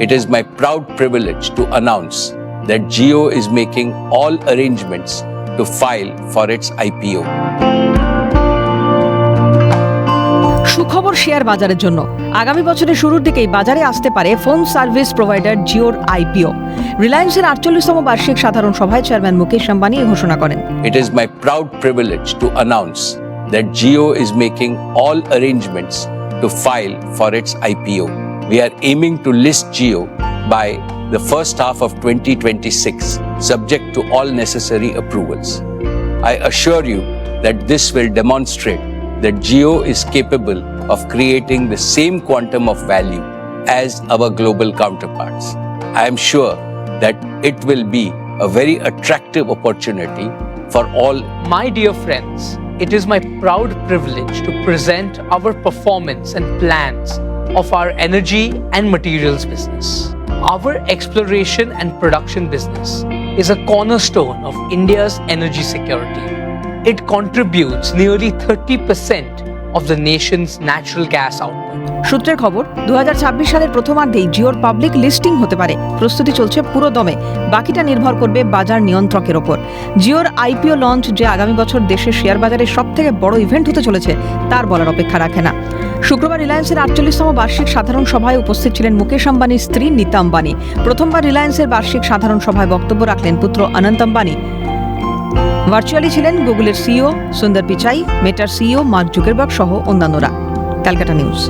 it is my proud privilege to announce that Jio is making all arrangements to file for its IPO. সুখবর share বাজারের জন্য আগামী বছরের শুরুর দিকেই বাজারে আসতে পারে ফোন সার্ভিস প্রোভাইডার জিওর আইপিও। রিলায়েন্সের 48তম বার্ষিক সাধারণ সভায় চেয়ারম্যান মুকেশ আম্বানি এই ঘোষণা করেন। It is my proud privilege to announce that Jio is making all arrangements to file for its IPO. We are aiming to list Jio by the first half of 2026, subject to all necessary approvals. I assure you that this will demonstrate that Jio is capable of creating the same quantum of value as our global counterparts. I am sure that it will be a very attractive opportunity for all. My dear friends, it is my proud privilege to present our performance and plans of our energy and materials business. Our exploration and production business is a cornerstone of India's energy security. It contributes nearly 30% of the nation's natural gas output. সূত্রের খবর 2026 সালের প্রথমার্ধেই জিওর public listing হতে পারে। প্রস্তুতি চলছে পুরো দমে, বাকিটা নির্ভর করবে বাজার নিয়ন্ত্রকের ওপর। জিওর আইপিও লঞ্চ যে আগামী বছর দেশের শেয়ার বাজারের সবথেকে বড় ইভেন্ট হতে চলেছে তার বলার অপেক্ষা রাখে না। শুক্রবার রিলায়েন্সের 48তম বার্ষিক সাধারণ সভায় উপস্থিত ছিলেন মুকেশ আম্বানির স্ত্রী নীতা আম্বানি। প্রথমবার রিলায়েন্সের বার্ষিক সাধারণ সভায় বক্তব্য রাখলেন পুত্র অনন্ত আম্বানি। ভার্চুয়ালি ছিলেন গুগলের সিইও সুন্দর পিচাই, মেটার সিইও মার্ক জুকারবার্গ সহ অন্যান্যরা। ক্যালকাটা নিউজ।